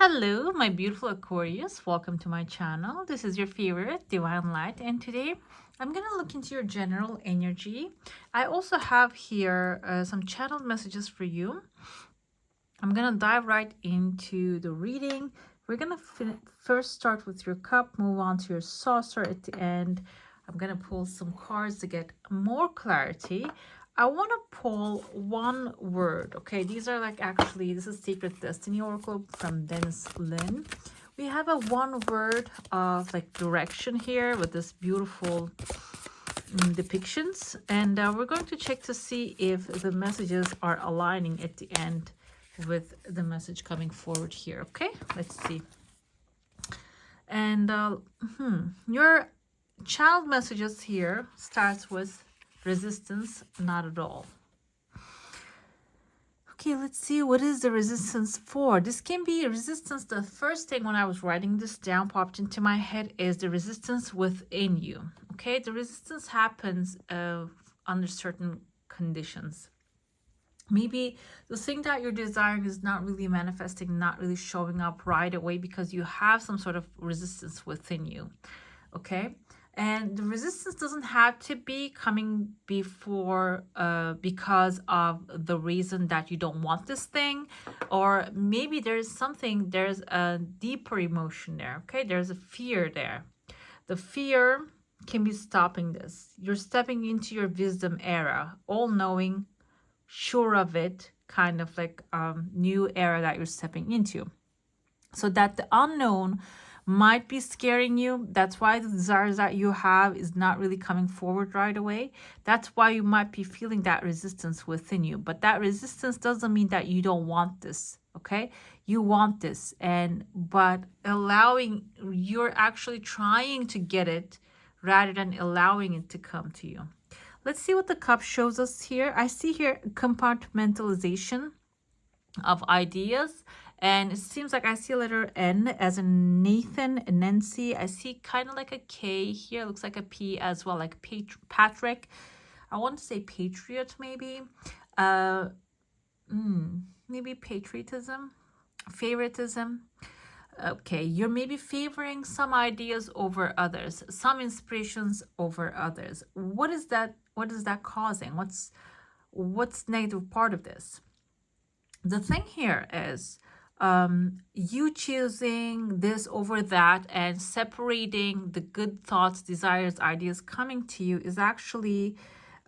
Hello, my beautiful Aquarius. Welcome to my channel. This is your favorite Divine Light, and today I'm going to look into your general energy. I also have here some channeled messages for you. I'm going to dive right into the reading. We're going to first start with your cup, move on to your saucer at the end. I'm going to pull some cards to get more clarity. I want to pull one word, okay? These are this is Secret Destiny Oracle from Dennis Lynn. We have a one word of direction here with this beautiful depictions. And we're going to check to see if the messages are aligning at the end with the message coming forward here, okay? Let's see. And your child messages here starts with resistance, not at all. Okay, let's see, what is the resistance for? This can be resistance. The first thing when I was writing this down popped into my head is the resistance within you. Okay, the resistance happens under certain conditions. Maybe the thing that you're desiring is not really manifesting, not really showing up right away because you have some sort of resistance within you. Okay, and the resistance doesn't have to be coming before because of the reason that you don't want this thing, or maybe there's a deeper emotion there. Okay, there's a fear there. The fear can be stopping this. You're stepping into your wisdom era, all knowing, sure of it, kind of like new era that you're stepping into. So that the unknown might be scaring you. That's why the desires that you have is not really coming forward right away. That's why you might be feeling that resistance within you. But that resistance doesn't mean that you don't want this, okay? You want this, but you're actually trying to get it rather than allowing it to come to you. Let's see what the cup shows us here. I see here compartmentalization of ideas. And it seems like I see a letter N as in Nathan, Nancy. I see kind of like a K here. Looks like a P as well, like Patrick. I want to say patriot, maybe. Maybe patriotism, favoritism. Okay, you're maybe favoring some ideas over others, some inspirations over others. What is that? What is that causing? What's negative part of this? The thing here is you choosing this over that and separating the good thoughts, desires, ideas coming to you is actually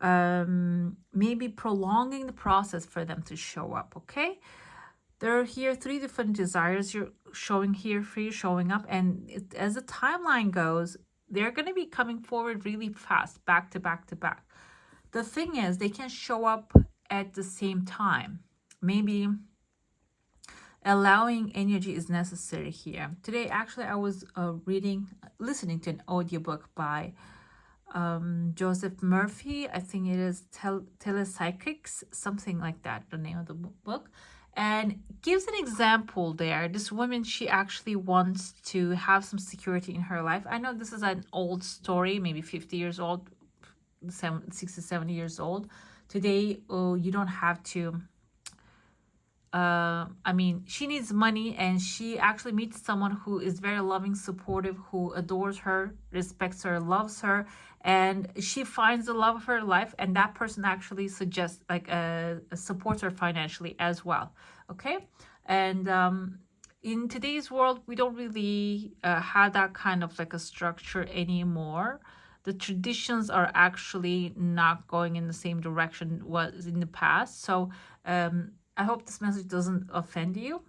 maybe prolonging the process for them to show up, okay? There are here 3 different desires you're showing here for you showing up, and as the timeline goes, they're going to be coming forward really fast, back to back to back. The thing is, they can show up at the same time. Maybe allowing energy is necessary here. Today, actually, I was listening to an audiobook by Joseph Murphy. I think it is Telepsychics, something like that, the name of the book. And gives an example there. This woman, she actually wants to have some security in her life. I know this is an old story, maybe 50 years old, 60, 70 years old. Today, you don't have to she needs money, and she actually meets someone who is very loving, supportive, who adores her, respects her, loves her, and she finds the love of her life, and that person actually suggests supports her financially as well. Okay, and in today's world, we don't really have that kind of like a structure anymore. The traditions are actually not going in the same direction was in the past. So I hope this message doesn't offend you.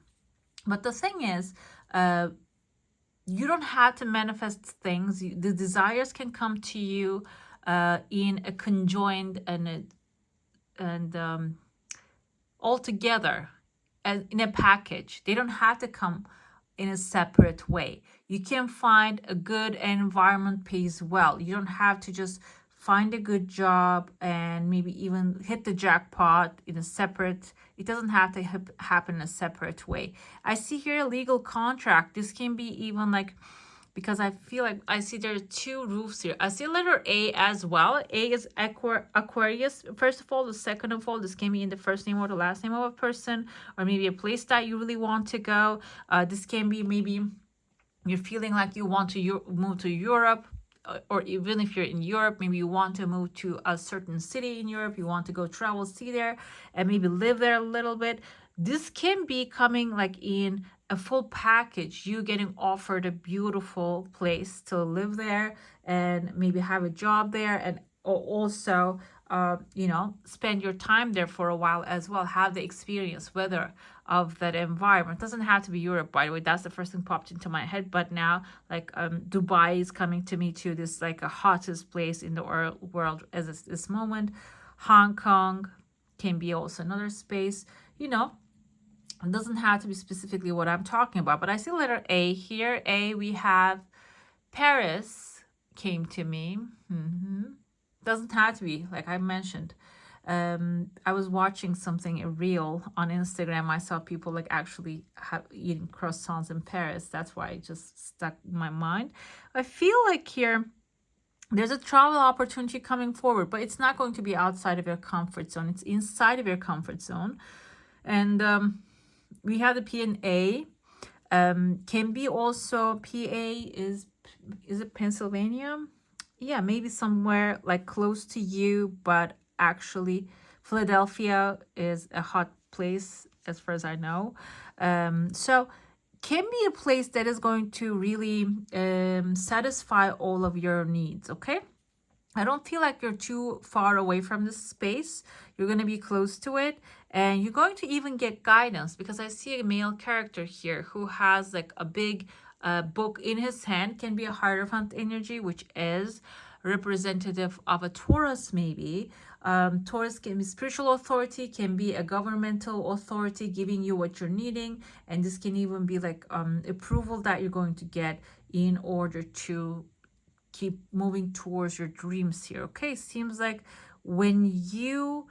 But the thing is, you don't have to manifest things. The desires can come to you in a conjoined and all together as in a package. They don't have to come in a separate way. You can find a good environment pays well. You don't have to just find a good job and maybe even hit the jackpot in a separate. It doesn't have to happen in a separate way. I see here a legal contract. This can be even like because I feel like I see there are two roofs here. I see letter A as well. A is Aquarius. First of all, the second of all, this can be in the first name or the last name of a person, or maybe a place that you really want to go. This can be maybe you're feeling like you want to move to Europe, or even if you're in Europe, maybe you want to move to a certain city in Europe, you want to go travel, see there, and maybe live there a little bit. This can be coming like in a full package, you getting offered a beautiful place to live there and maybe have a job there, and also you know, spend your time there for a while as well, have the experience, whether of that environment. It doesn't have to be Europe, by the way. That's the first thing popped into my head. But now, like Dubai is coming to me too. This like a hottest place in the world as this moment. Hong Kong can be also another space. You know, it doesn't have to be specifically what I'm talking about. But I see letter A here. A, we have Paris came to me. Doesn't have to be, like I mentioned. I was watching something, a reel on Instagram. I saw people like actually eating croissants in Paris. That's why it just stuck in my mind. I feel like here there's a travel opportunity coming forward, but it's not going to be outside of your comfort zone. It's inside of your comfort zone. And we have the P and A. Can be also PA is it Pennsylvania? Yeah, maybe somewhere like close to you, but actually Philadelphia is a hot place as far as I know. So can be a place that is going to really satisfy all of your needs, okay? I don't feel like you're too far away from this space. You're going to be close to it, and you're going to even get guidance, because I see a male character here who has like a big book in his hand. Can be a Hierophant energy, which is representative of a Taurus maybe. Taurus can be spiritual authority, can be a governmental authority giving you what you're needing, and this can even be like approval that you're going to get in order to keep moving towards your dreams here. Okay, seems like when you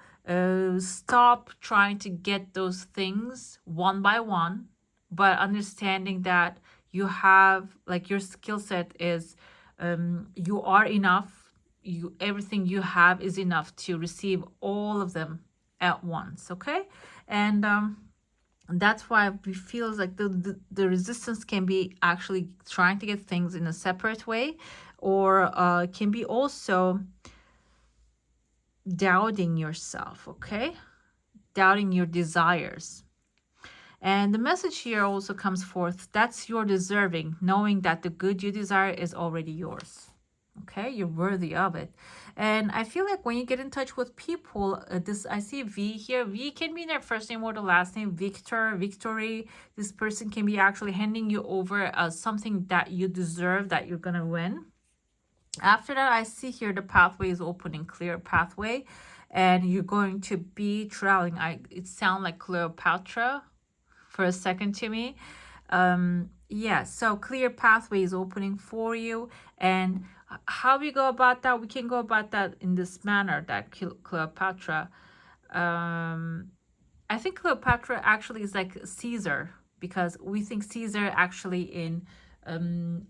stop trying to get those things one by one, but understanding that you have like your skill set is you are enough, everything you have is enough to receive all of them at once. Okay, and that's why we feel like the resistance can be actually trying to get things in a separate way, or can be also doubting yourself, okay? Doubting your desires. And the message here also comes forth, that's your deserving, knowing that the good you desire is already yours. Okay, you're worthy of it. And I feel like when you get in touch with people, I see V here. V can be their first name or the last name. Victor, Victory. This person can be actually handing you over something that you deserve, that you're gonna win. After that, I see here the pathway is opening, clear pathway, and you're going to be traveling. It sounds like Cleopatra for a second to me. Yeah, so clear pathway is opening for you. And how we go about that, we can go about that in this manner, that Cleopatra. I think Cleopatra actually is like Caesar, because we think Caesar actually in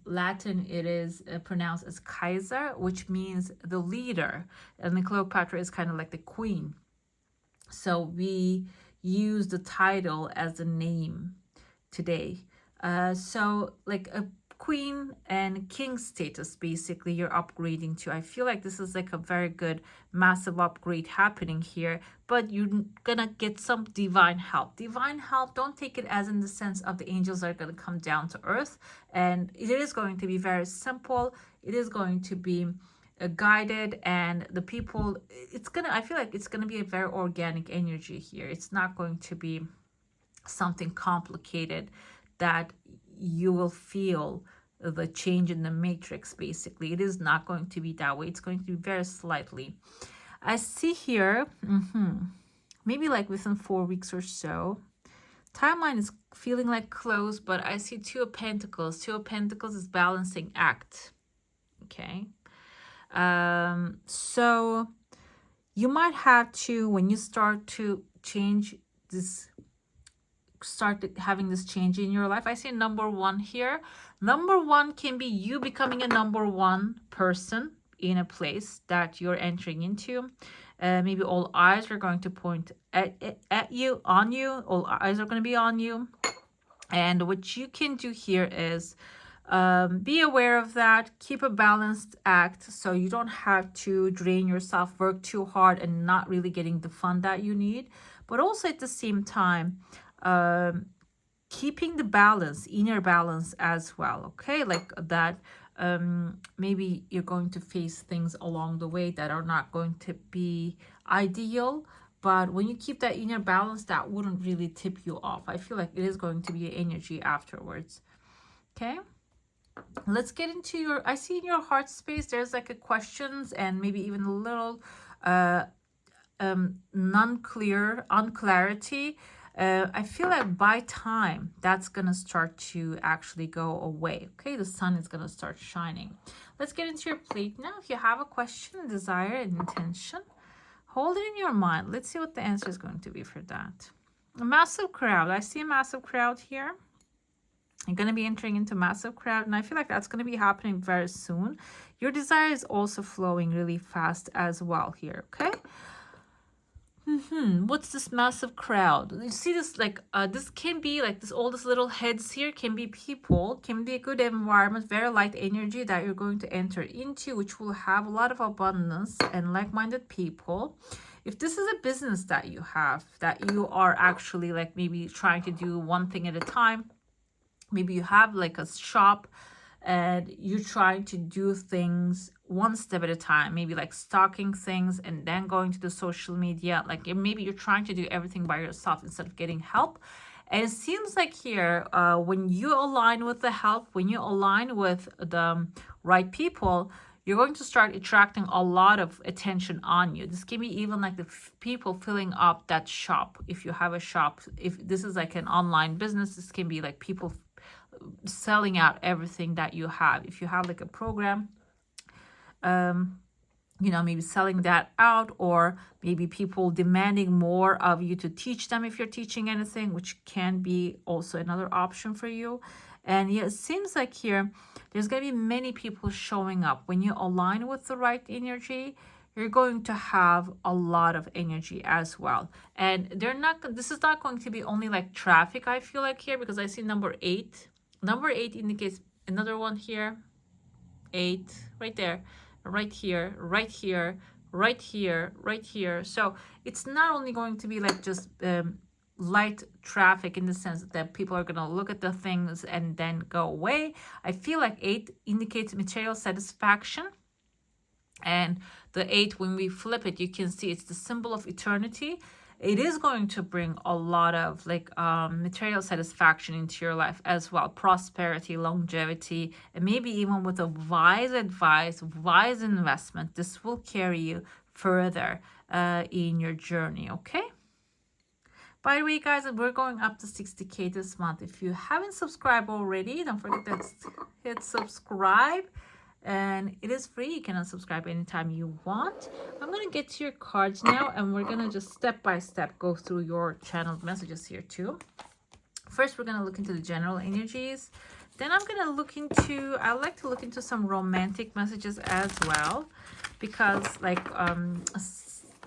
Latin it is pronounced as Kaiser, which means the leader, and the Cleopatra is kind of like the queen. So we use the title as a name today. So like a queen and king status, basically you're upgrading to. I feel like this is like a very good massive upgrade happening here, but you're gonna get some divine help. Divine help, don't take it as in the sense of the angels are gonna come down to earth, and it is going to be very simple. It is going to be guided, and the people, I feel like it's gonna be a very organic energy here. It's not going to be something complicated that you will feel the change in the matrix. Basically, it is not going to be that way. It's going to be very slightly. I see here maybe like within 4 weeks or so. Timeline is feeling like close, but I see Two of Pentacles. Two of Pentacles is balancing act. Okay, so you might have to, when you start to change this start having this change in your life. I see number one here. Number one can be you becoming a number one person in a place that you're entering into. Maybe all eyes are going to point at you, on you. All eyes are going to be on you. And what you can do here is be aware of that. Keep a balanced act so you don't have to drain yourself, work too hard, and not really getting the fun that you need. But also at the same time, keeping the balance, inner balance as well. Okay, like that. Maybe you're going to face things along the way that are not going to be ideal. But when you keep that inner balance, that wouldn't really tip you off. I feel like it is going to be energy afterwards. Okay. Let's get into your, I see in your heart space, there's like a questions and maybe even a little unclarity. I feel like by time that's going to start to actually go away. Okay. The sun is going to start shining. Let's get into your plate now. If you have a question, desire, and intention, hold it in your mind. Let's see what the answer is going to be for that. A massive crowd. I see a massive crowd here. You're going to be entering into massive crowd, and I feel like that's going to be happening very soon. Your desire is also flowing really fast as well here, okay? What's this massive crowd? You see this, like, this can be like this, all these little heads here can be people, can be a good environment, very light energy that you're going to enter into, which will have a lot of abundance and like-minded people. If this is a business that you have, that you are actually like maybe trying to do one thing at a time, maybe you have like a shop and you're trying to do things one step at a time, maybe like stocking things and then going to the social media. Like maybe you're trying to do everything by yourself instead of getting help. And it seems like here, when you align with the help, when you align with the right people, you're going to start attracting a lot of attention on you. This can be even like the people filling up that shop. If you have a shop, if this is like an online business, this can be like people selling out everything that you have. If you have like a program, you know, maybe selling that out, or maybe people demanding more of you to teach them if you're teaching anything, which can be also another option for you. And yeah, it seems like here there's going to be many people showing up. When you align with the right energy, you're going to have a lot of energy as well. And they're not, this is not going to be only like traffic, I feel like here, because I see number 8. Number 8 indicates another one here. 8 right there, right here, right here, right here, right here. So it's not only going to be like just light traffic in the sense that people are going to look at the things and then go away. I feel like 8 indicates material satisfaction. And the 8, when we flip it, you can see it's the symbol of eternity. It is going to bring a lot of like material satisfaction into your life as well. Prosperity, longevity, and maybe even with a wise advice, wise investment, this will carry you further in your journey, okay? By the way, guys, we're going up to 60K this month. If you haven't subscribed already, don't forget to hit subscribe. And it is free. You can unsubscribe anytime you want. I'm going to get to your cards now, and we're going to just step by step go through your channeled messages here too. First, we're going to look into the general energies. Then I'm going to look into, I like to look into some romantic messages as well, because like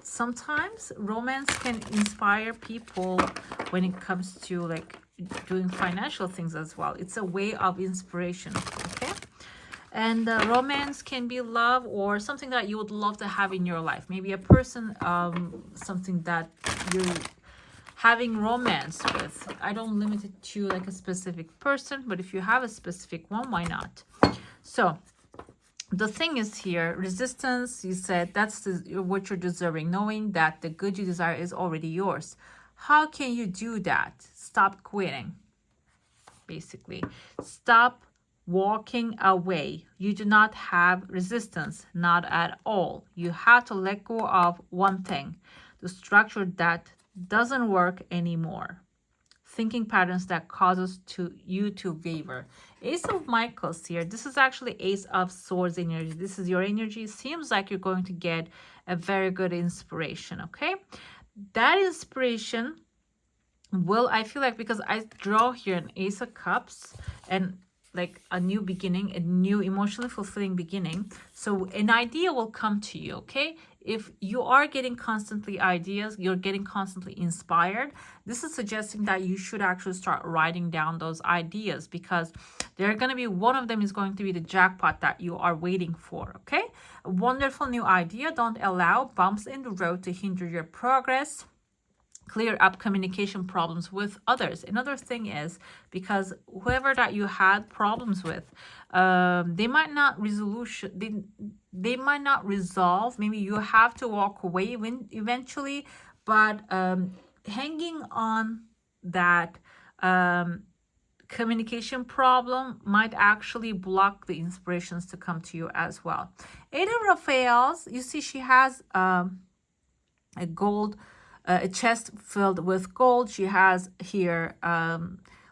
sometimes romance can inspire people when it comes to like doing financial things as well. It's a way of inspiration, okay? And romance can be love or something that you would love to have in your life. Maybe a person, something that you're having romance with. I don't limit it to like a specific person, but if you have a specific one, why not? So the thing is here, resistance, you said that's what you're deserving, knowing that the good you desire is already yours. How can you do that? Stop quitting, basically. Stop walking away. You do not have resistance, not at all. You have to let go of one thing, the structure that doesn't work anymore, thinking patterns that causes you to waver. Ace of Michaels here. This is actually Ace of Swords energy. This is your energy. Seems like you're going to get a very good inspiration, okay? That inspiration will, I feel like, because I draw here an Ace of Cups and like a new beginning, a new emotionally fulfilling beginning. So an idea will come to you, okay? If you are getting constantly ideas, you're getting constantly inspired, this is suggesting that you should actually start writing down those ideas, because they're going to be, one of them is going to be the jackpot that you are waiting for, okay? A wonderful new idea. Don't allow bumps in the road to hinder your progress. Clear up communication problems with others. Another thing is, because whoever that you had problems with, they might not they might not resolve. Maybe you have to walk away eventually, but hanging on that communication problem might actually block the inspirations to come to you as well. Ada Raphael's, you see she has a gold, a chest filled with gold. She has here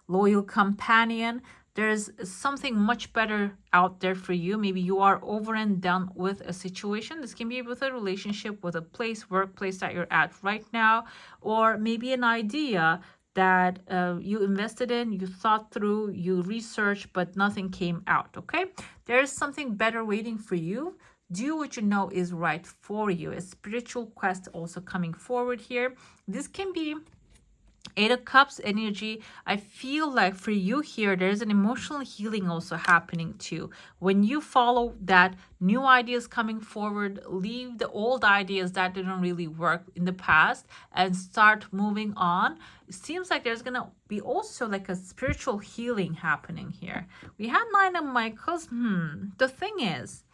loyal companion. There's something much better out there for you. Maybe you are over and done with a situation. This can be with a relationship, with a place, workplace that you're at right now, or maybe an idea that you invested in, you thought through, you researched, but nothing came out, okay? There's something better waiting for you. Do what you know is right for you. A spiritual quest also coming forward here. This can be Eight of Cups energy. I feel like for you here, there's an emotional healing also happening too. When you follow that, new ideas coming forward, leave the old ideas that didn't really work in the past and start moving on. It seems like there's going to be also like a spiritual healing happening here. We had Nine of Michaels. The thing is,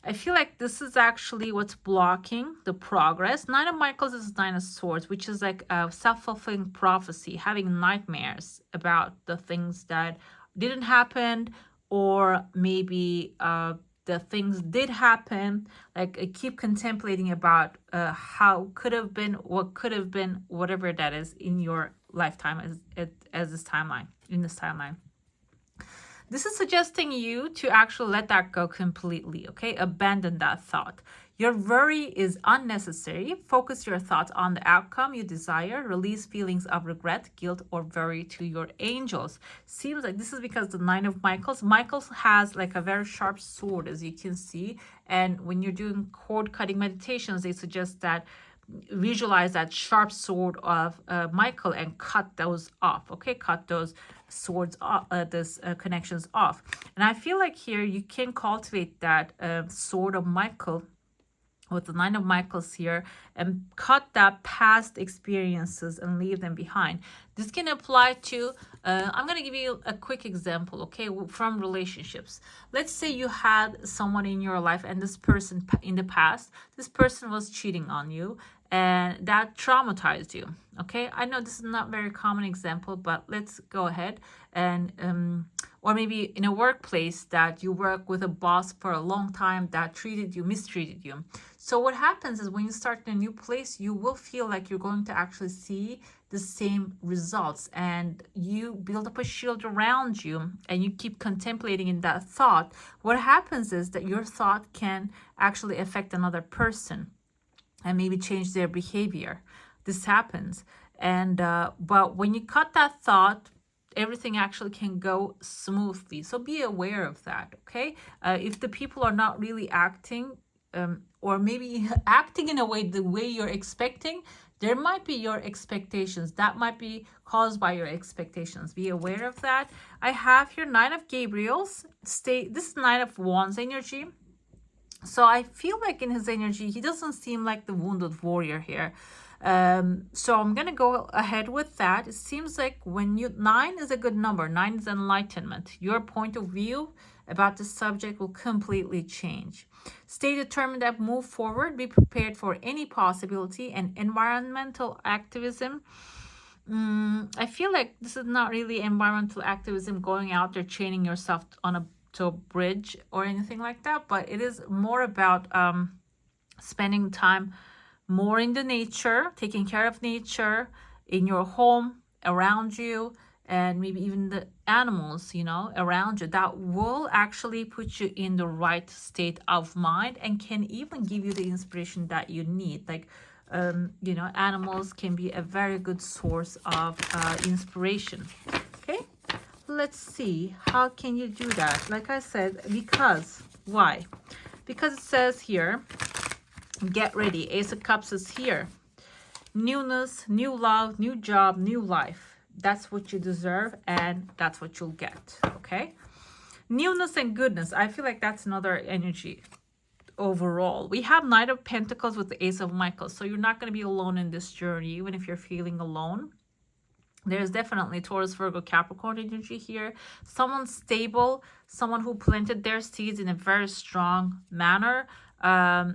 I feel like this is actually what's blocking the progress. Nine of Michaels is Nine of Swords, which is like a self-fulfilling prophecy, having nightmares about the things that didn't happen, or maybe the things did happen. Like I keep contemplating about how could have been, what could have been, whatever that is in your lifetime as this timeline, in this timeline. This is suggesting you to actually let that go completely, okay? Abandon that thought. Your worry is unnecessary. Focus your thoughts on the outcome you desire. Release feelings of regret, guilt, or worry to your angels. Seems like this is because the Nine of Michaels. Michaels has like a very sharp sword, as you can see. And when you're doing cord cutting meditations, they suggest that visualize that sharp sword of Michael and cut those off, okay? Cut those swords off, those connections off. And I feel like here you can cultivate that sword of Michael with the Nine of Michaels here and cut that past experiences and leave them behind. This can apply to, I'm going to give you a quick example, okay, from relationships. Let's say you had someone in your life and this person in the past, this person was cheating on you and that traumatized you, okay? I know this is not a very common example, but let's go ahead and, or maybe in a workplace that you work with a boss for a long time that mistreated you. So what happens is when you start in a new place, you will feel like you're going to actually see the same results, and you build up a shield around you and you keep contemplating in that thought. What happens is that your thought can actually affect another person and maybe change their behavior. This happens. And but when you cut that thought, everything actually can go smoothly. So be aware of that, okay? If the people are not really acting, or maybe acting in a way, the way you're expecting, there might be your expectations. That might be caused by your expectations. Be aware of that. I have here Nine of Gabriels. This is Nine of Wands energy. So I feel like in his energy, he doesn't seem like the wounded warrior here. So I'm going to go ahead with that. It seems like when nine is a good number. 9 is enlightenment. Your point of view about the subject will completely change. Stay determined and move forward. Be prepared for any possibility. And environmental activism. I feel like this is not really environmental activism, going out there chaining yourself to a bridge or anything like that, but it is more about spending time more in the nature, taking care of nature in your home, around you, and maybe even the animals, you know, around you. That will actually put you in the right state of mind and can even give you the inspiration that you need. Like You know, animals can be a very good source of inspiration. Okay, let's see, how can you do that? Like I said, because, why? Because it says here, get ready. Ace of Cups is here. Newness, new love, new job, new life. That's what you deserve, and that's what you'll get. Okay, newness and goodness. I feel like that's another energy overall. We have Knight of Pentacles with the Ace of Michaels, so you're not going to be alone in this journey, even if you're feeling alone. There's definitely Taurus, Virgo, Capricorn energy here. Someone stable, someone who planted their seeds in a very strong manner.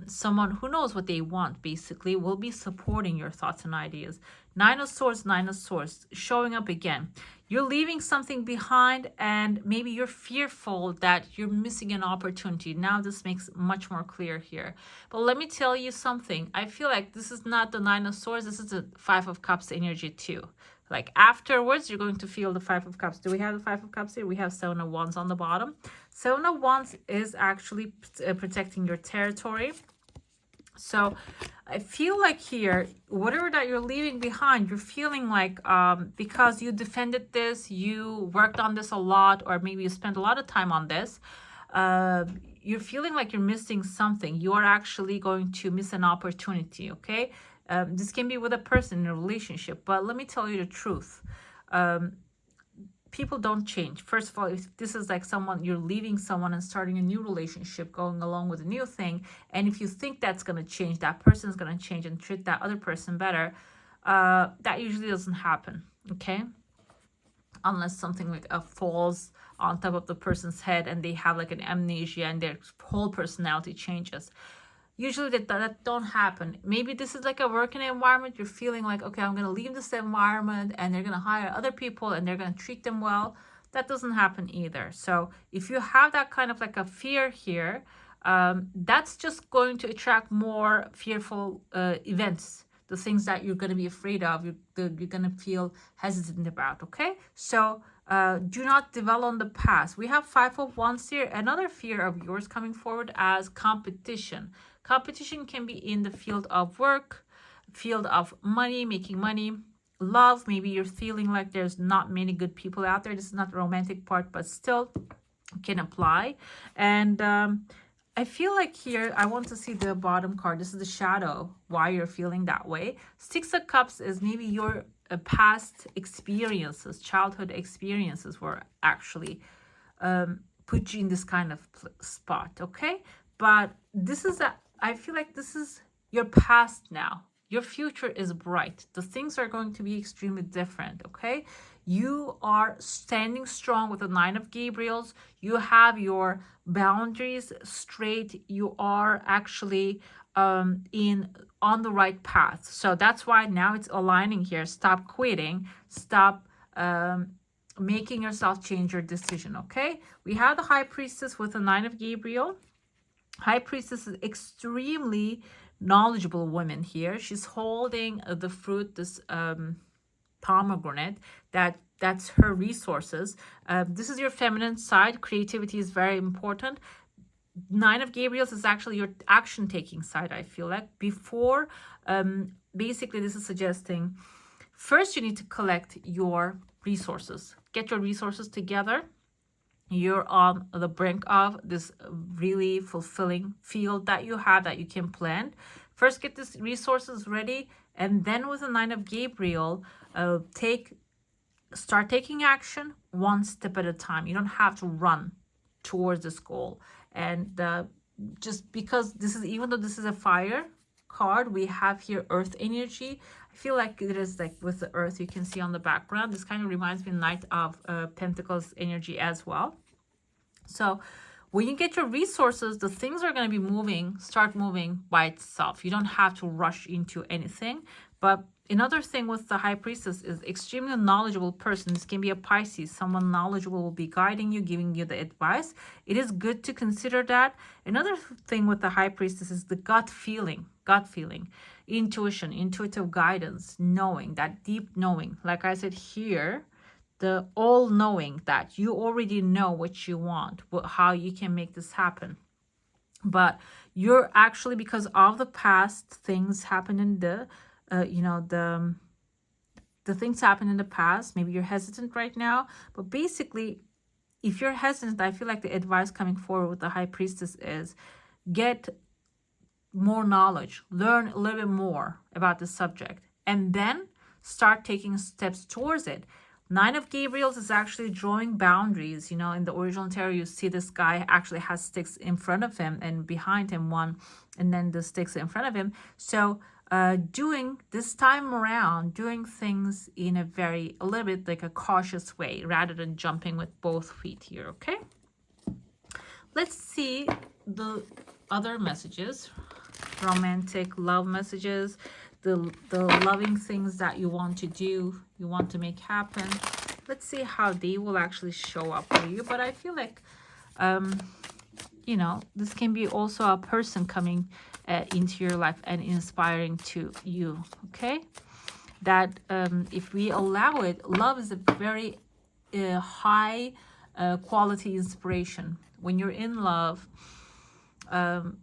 Someone who knows what they want, basically, will be supporting your thoughts and ideas. Nine of Swords, showing up again. You're leaving something behind, and maybe you're fearful that you're missing an opportunity. Now this makes much more clear here. But let me tell you something. I feel like this is not the Nine of Swords. This is the Five of Cups energy too. Like afterwards, you're going to feel the Five of Cups. Do we have the Five of Cups here? We have Seven of Wands on the bottom. Seven of Wands is actually protecting your territory. So I feel like here, whatever that you're leaving behind, you're feeling like because you defended this, you worked on this a lot, or maybe you spent a lot of time on this, you're feeling like you're missing something. You are actually going to miss an opportunity, okay? This can be with a person in a relationship, but let me tell you the truth. People don't change. First of all, if this is like someone, you're leaving someone and starting a new relationship, going along with a new thing, and if you think that's going to change, that person's going to change and treat that other person better, that usually doesn't happen, okay? Unless something like falls on top of the person's head and they have like an amnesia and their whole personality changes. Usually that don't happen. Maybe this is like a working environment. You're feeling like, okay, I'm going to leave this environment and they're going to hire other people and they're going to treat them well. That doesn't happen either. So if you have that kind of like a fear here, that's just going to attract more fearful events. The things that you're going to be afraid of, you're going to feel hesitant about, okay? So do not dwell on the past. We have Five of Wands here. Another fear of yours coming forward as competition. Competition can be in the field of work, field of money, making money, love. Maybe you're feeling like there's not many good people out there. This is not the romantic part, but still can apply. And I feel like here, I want to see the bottom card. This is the shadow, why you're feeling that way. Six of Cups is maybe your past experiences, childhood experiences were actually put you in this kind of spot, okay? But this is I feel like this is your past now. Your future is bright. The things are going to be extremely different, okay? You are standing strong with the Nine of Gabriels. You have your boundaries straight. You are actually on the right path. So that's why now it's aligning here. Stop quitting. Stop making yourself change your decision, okay? We have the High Priestess with the Nine of Gabriel. High Priestess is extremely knowledgeable woman here. She's holding the fruit, this pomegranate, that's her resources. This is your feminine side. Creativity is very important. Nine of Gabriels is actually your action taking side, I feel like. Before, basically this is suggesting first you need to collect your resources. Get your resources together. You're on the brink of this really fulfilling field that you have that you can plant. First, get these resources ready, and then with the Nine of Gabriel, start taking action one step at a time. You don't have to run towards this goal. And just because this is, even though this is a fire card, we have here earth energy. I feel like it is like with the earth, you can see on the background. This kind of reminds me of Knight of Pentacles energy as well. So when you get your resources, the things are going to be start moving by itself. You don't have to rush into anything. But another thing with the High Priestess is extremely knowledgeable person. This can be a Pisces. Someone knowledgeable will be guiding you, giving you the advice. It is good to consider that. Another thing with the High Priestess is the gut feeling, intuition, intuitive guidance, knowing, that deep knowing. Like I said here, the all-knowing, that you already know what you want, how you can make this happen. But you're actually, because of the past things happen in the you know, the things happen in the past, maybe you're hesitant right now. But basically, if you're hesitant, I feel like the advice coming forward with the high priestess is get more knowledge, learn a little bit more about the subject, and then start taking steps towards it. Nine of Gabriels is actually drawing boundaries. You know, in the original tarot, you see this guy actually has sticks in front of him and behind him one, and then the sticks in front of him. So doing this time around, doing things in a little bit like a cautious way rather than jumping with both feet here, okay? Let's see the other messages, romantic love messages, the loving things that you want to do, you want to make happen. Let's see how they will actually show up for you. But I feel like, you know, this can be also a person coming into your life and inspiring to you, okay? That if we allow it, love is a very high quality inspiration. When you're in love,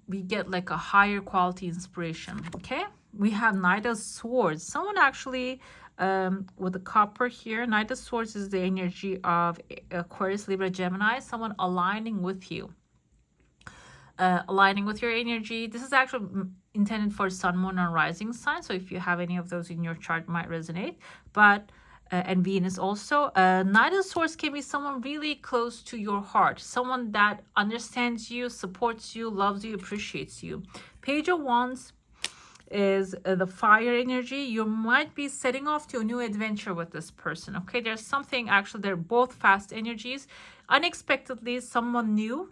we get like a higher quality inspiration, okay? We have Knight of Swords. Someone actually, with the copper here, Knight of Swords is the energy of Aquarius, Libra, Gemini. Someone aligning with you. Aligning with your energy. This is actually intended for Sun, Moon, and Rising sign. So if you have any of those in your chart, might resonate. But and Venus also. Knight of Swords can be someone really close to your heart. Someone that understands you, supports you, loves you, appreciates you. Page of Wands is the fire energy. You might be setting off to a new adventure with this person, okay? There's something, actually, they're both fast energies. Unexpectedly, someone new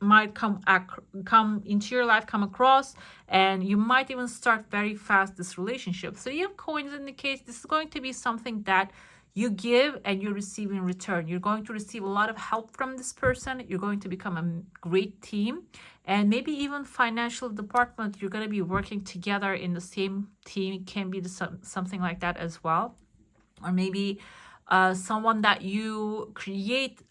might come into your life, come across, and you might even start very fast this relationship. So you have coins indicates this is going to be something that you give and you receive in return. You're going to receive a lot of help from this person. You're going to become a great team, and maybe even financial department. You're going to be working together in the same team. It can be something like that as well. Or maybe someone that you create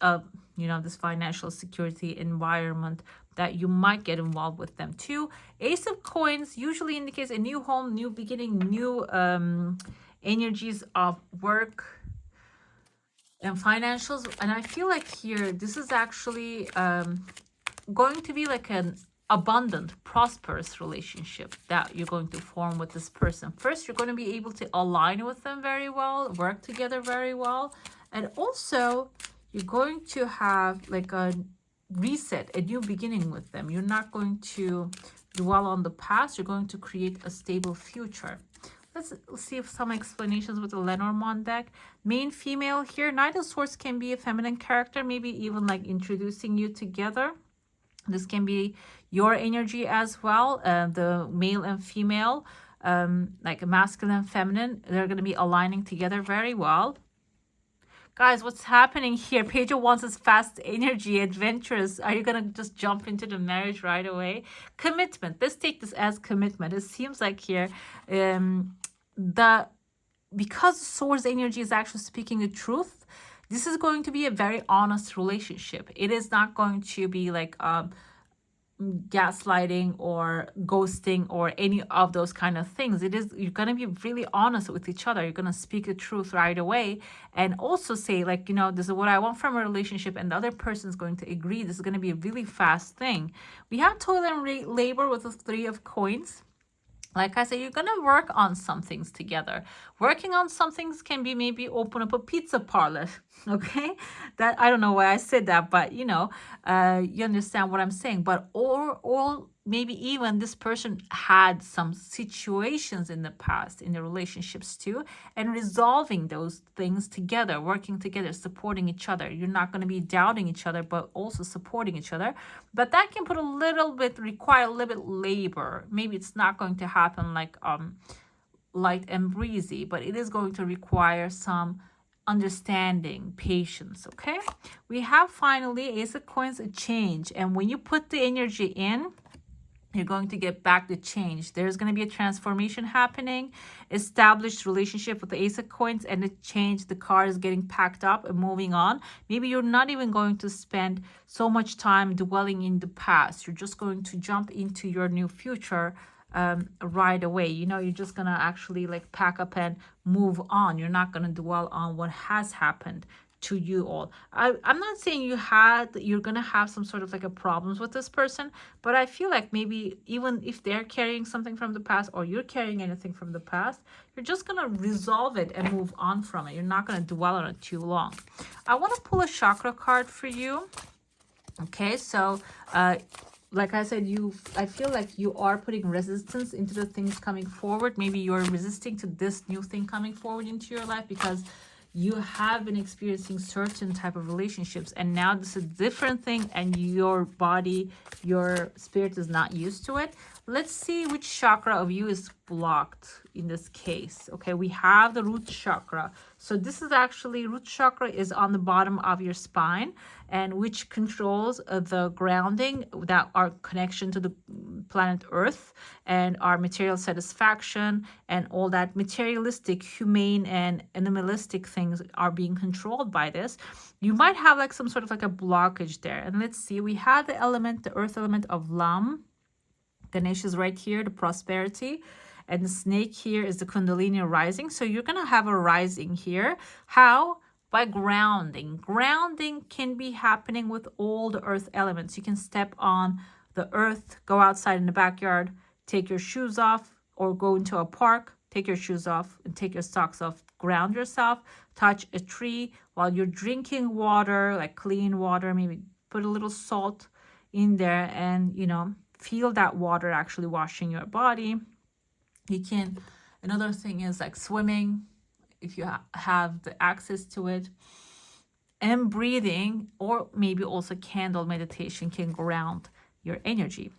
you know, this financial security environment, that you might get involved with them too. Ace of Coins usually indicates a new home, new beginning, new energies of work and financials. And I feel like here, this is actually going to be like an abundant, prosperous relationship that you're going to form with this person. First, you're going to be able to align with them very well, work together very well. And also, you're going to have like a reset, a new beginning with them. You're not going to dwell on the past. You're going to create a stable future. Let's see if some explanations with the Lenormand deck. Main female here. Knight of Swords can be a feminine character, maybe even like introducing you together. This can be your energy as well. The male and female, like masculine and feminine, they're going to be aligning together very well. Guys, what's happening here? Page of Wands is fast energy, adventurous. Are you going to just jump into the marriage right away? Commitment. Let's take this as commitment. It seems like here, because Swords energy is actually speaking the truth, this is going to be a very honest relationship. It is not going to be like gaslighting or ghosting or any of those kind of things. It is, you're going to be really honest with each other. You're going to speak the truth right away, and also say like, you know, this is what I want from a relationship, and the other person is going to agree. This is going to be a really fast thing. We have toil and labor with the Three of Coins. Like I said, you're going to work on some things together. Working on some things can be maybe open up a pizza parlor, okay? That, I don't know why I said that, but you know, you understand what I'm saying. But or maybe even this person had some situations in the past in the relationships too, and resolving those things together, working together, supporting each other. You're not going to be doubting each other, but also supporting each other. But that can require a little bit labor. Maybe it's not going to happen like light and breezy, but it is going to require some understanding, patience, okay? We have finally Ace of Coins, a change. And when you put the energy in, You're going to get back the change. There's going to be a transformation happening, established relationship with the Ace of Coins, and the change. The car is getting packed up and moving on. Maybe you're not even going to spend so much time dwelling in the past. You're just going to jump into your new future right away. You know, you're just going to actually like pack up and move on. You're not going to dwell on what has happened to you all. I'm not saying you're gonna have some sort of like a problems with this person, but I feel like maybe even if they're carrying something from the past or you're carrying anything from the past, you're just gonna resolve it and move on from it. You're not gonna dwell on it too long. I want to pull a chakra card for you. Okay, so like I said, I feel like you are putting resistance into the things coming forward. Maybe you're resisting to this new thing coming forward into your life because you have been experiencing certain type of relationships, and now this is a different thing, and your body, your spirit is not used to it. Let's see which chakra of you is blocked in this case. Okay, we have the root chakra. So this is actually, root chakra is on the bottom of your spine, and which controls the grounding, that our connection to the planet Earth and our material satisfaction, and all that materialistic, humane, and animalistic things are being controlled by this. You might have like some sort of like a blockage there. And let's see, we have the element, the earth element of Lam. Ganesh is right here, the prosperity. And the snake here is the Kundalini rising. So you're going to have a rising here. How? By grounding. Grounding can be happening with all the earth elements. You can step on the earth, go outside in the backyard, take your shoes off, or go into a park, take your shoes off and take your socks off. Ground yourself, touch a tree while you're drinking water, like clean water. Maybe put a little salt in there and, you know, feel that water actually washing your body. You can, another thing is like swimming, if you have the access to it, and breathing, or maybe also candle meditation can ground your energy.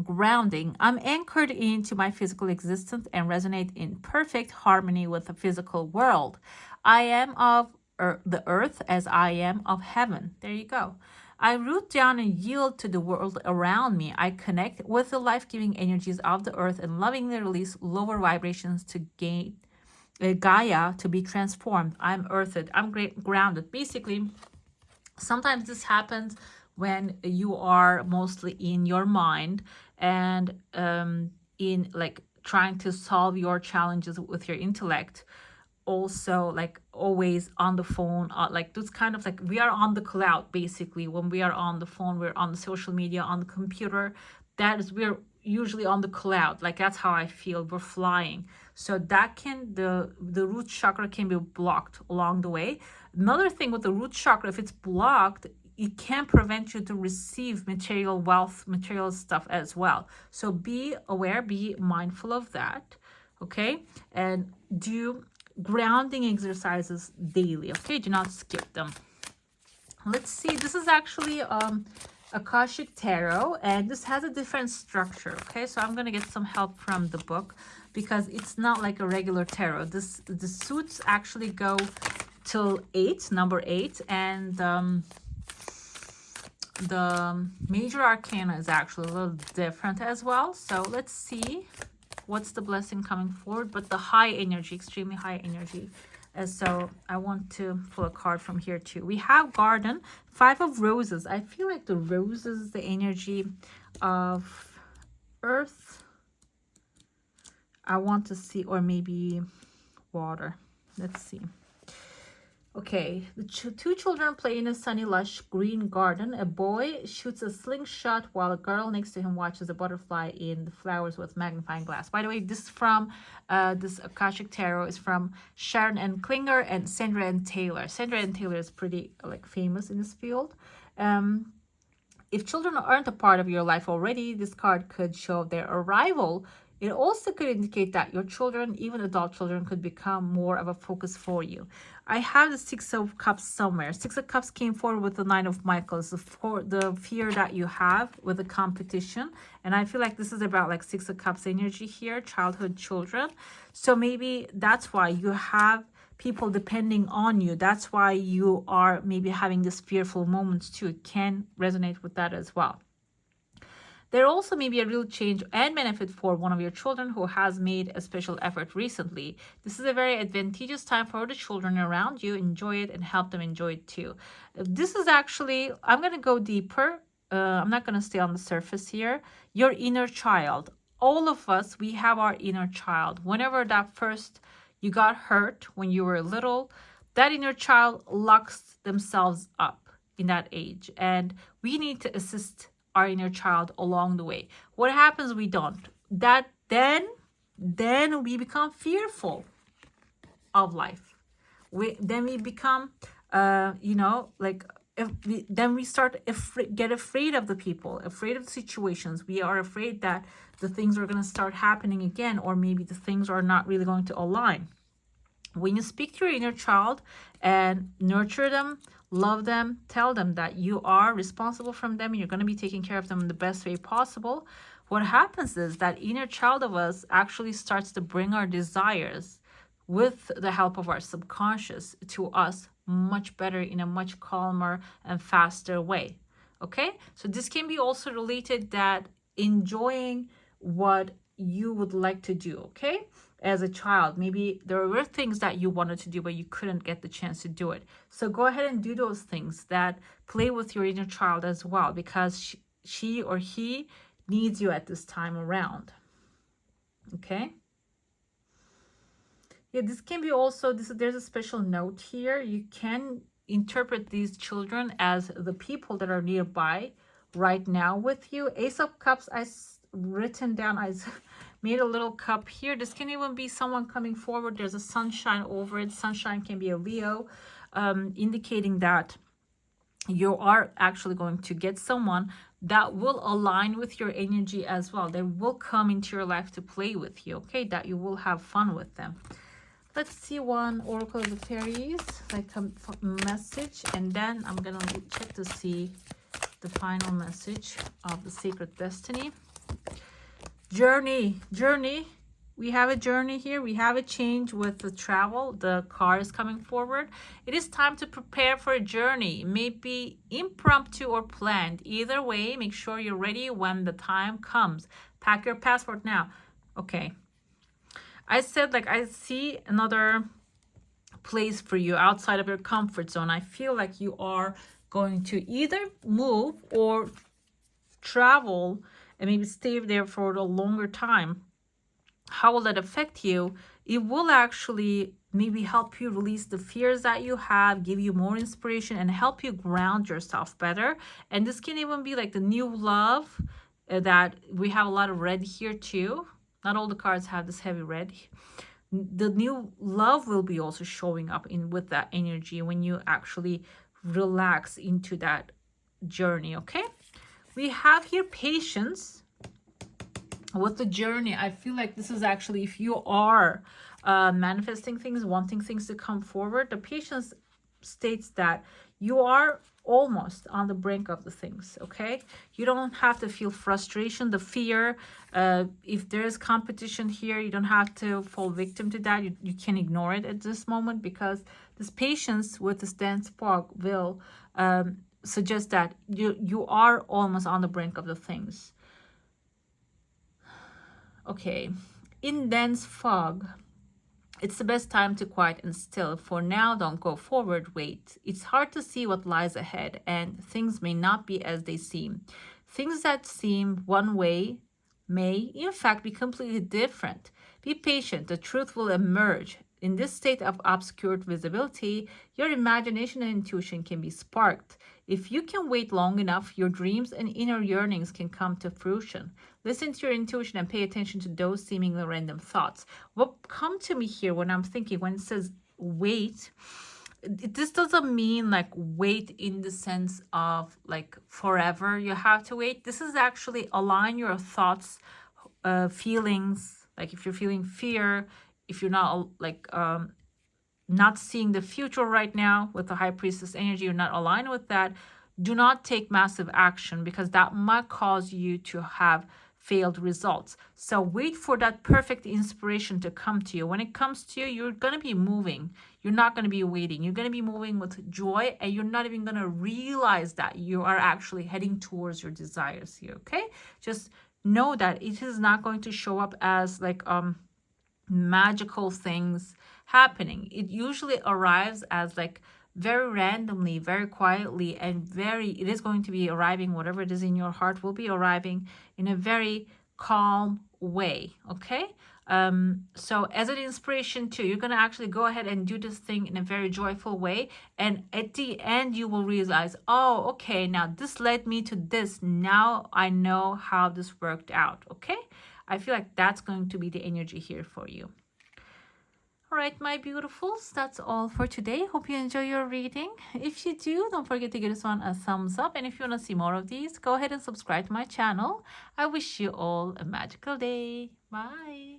Grounding, I'm anchored into my physical existence and resonate in perfect harmony with the physical world. I am of the earth as I am of heaven. There you go. I root down and yield to the world around me. I connect with the life-giving energies of the earth and lovingly release lower vibrations to gain Gaia to be transformed. I'm earthed. I'm grounded. Basically, sometimes this happens when you are mostly in your mind and in like trying to solve your challenges with your intellect. Also, like always on the phone, like this kind of like we are on the cloud. Basically, when we are on the phone, we're on the social media, on the computer. That is, we're usually on the cloud. Like that's how I feel. We're flying. So that can, the root chakra can be blocked along the way. Another thing with the root chakra, if it's blocked, it can prevent you to receive material wealth, material stuff as well. So be aware, be mindful of that. Okay, and do grounding exercises daily. Okay, do not skip them. Let's see, this is actually Akashic Tarot, and this has a different structure. Okay, so I'm gonna get some help from the book because it's not like a regular tarot. The suits actually go till 8, number 8, and the major arcana is actually a little different as well. So let's see what's the blessing coming forward, but the high energy, extremely high energy. So I want to pull a card from here too. We have Garden, 5 of Roses. I feel like the roses, the energy of earth. I want to see, or maybe water. Let's see. Okay, the 2 children play in a sunny, lush green garden. A boy shoots a slingshot while a girl next to him watches a butterfly in the flowers with magnifying glass. By the way, this is from this Akashic Tarot is from Sharon N. Klinger and Sandra N. Taylor. Sandra N. Taylor is pretty like famous in this field. If children aren't a part of your life already, this card could show their arrival. It also could indicate that your children, even adult children, could become more of a focus for you. I have the 6 of Cups somewhere. 6 of Cups came forward with the 9 of Michaels, the fear that you have with the competition. And I feel like this is about like 6 of Cups energy here, childhood children. So maybe that's why you have people depending on you. That's why you are maybe having these fearful moments too. It can resonate with that as well. There also may be a real change and benefit for one of your children who has made a special effort recently. This is a very advantageous time for the children around you. Enjoy it and help them enjoy it too. This is actually, I'm going to go deeper. I'm not going to stay on the surface here. Your inner child. All of us, we have our inner child. Whenever that first you got hurt when you were little, that inner child locks themselves up in that age. And we need to assist our inner child along the way. What happens? We don't. Then we become fearful of life. Then we become, then we start get afraid of the people, afraid of the situations. We are afraid that the things are going to start happening again, or maybe the things are not really going to align. When you speak to your inner child and nurture them, love them, tell them that you are responsible from them and you're going to be taking care of them in the best way possible, what happens is that inner child of us actually starts to bring our desires with the help of our subconscious to us much better, in a much calmer and faster way. Okay, so this can be also related that enjoying what you would like to do. Okay, as a child, maybe there were things that you wanted to do but you couldn't get the chance to do it. So go ahead and do those things, that play with your inner child as well, because she or he needs you at this time around. Okay, yeah, this can be also, there's a special note here. You can interpret these children as the people that are nearby right now with you. Ace of Cups, I written down, I made a little cup here. This can even be someone coming forward. There's a sunshine over it. Sunshine can be a Leo, indicating that you are actually going to get someone that will align with your energy as well. They will come into your life to play with you, okay? That you will have fun with them. Let's see one Oracle of the Fairies, like a message, and then I'm gonna check to see the final message of the Sacred Destiny. Journey. We have a journey here. We have a change with the travel. The car is coming forward. It is time to prepare for a journey. It may be impromptu or planned. Either way, make sure you're ready when the time comes. Pack your passport now. Okay. I said, like, I see another place for you outside of your comfort zone. I feel like you are going to either move or travel and maybe stay there for a longer time. How will that affect you? It will actually maybe help you release the fears that you have, give you more inspiration, and help you ground yourself better. And this can even be like the new love that we have a lot of red here too. Not all the cards have this heavy red. The new love will be also showing up in with that energy when you actually relax into that journey, okay? We have here patience with the journey. I feel like this is actually, if you are manifesting things, wanting things to come forward, the patience states that you are almost on the brink of the things, okay? You don't have to feel frustration, the fear. If there is competition here, you don't have to fall victim to that. You can ignore it at this moment, because this patience with this dense fog will suggest that you are almost on the brink of the things. Okay, in dense fog, it's the best time to quiet and still. For now, don't go forward, wait. It's hard to see what lies ahead, and things may not be as they seem. Things that seem one way may, in fact, be completely different. Be patient, the truth will emerge. In this state of obscured visibility, your imagination and intuition can be sparked. If you can wait long enough, your dreams and inner yearnings can come to fruition. Listen to your intuition and pay attention to those seemingly random thoughts. What come to me here when I'm thinking, when it says wait, this doesn't mean like wait in the sense of like forever you have to wait. This is actually align your thoughts, feelings, like if you're feeling fear, if you're not like not seeing the future right now with the High Priestess energy, you're not aligned with that, do not take massive action, because that might cause you to have failed results. So wait for that perfect inspiration to come to you. When it comes to you, you're going to be moving. You're not going to be waiting. You're going to be moving with joy, and you're not even going to realize that you are actually heading towards your desires here, okay? Just know that it is not going to show up as like magical things happening. It usually arrives as like very randomly, very quietly, and it is going to be arriving, whatever it is in your heart will be arriving in a very calm way, okay? So as an inspiration too, you're going to actually go ahead and do this thing in a very joyful way, and at the end you will realize, oh, okay, now this led me to this, now I know how this worked out, okay? I feel like that's going to be the energy here for you. All right, my beautifuls, that's all for today. Hope you enjoy your reading. If you do, don't forget to give this one a thumbs up. And if you want to see more of these, go ahead and subscribe to my channel. I wish you all a magical day. Bye.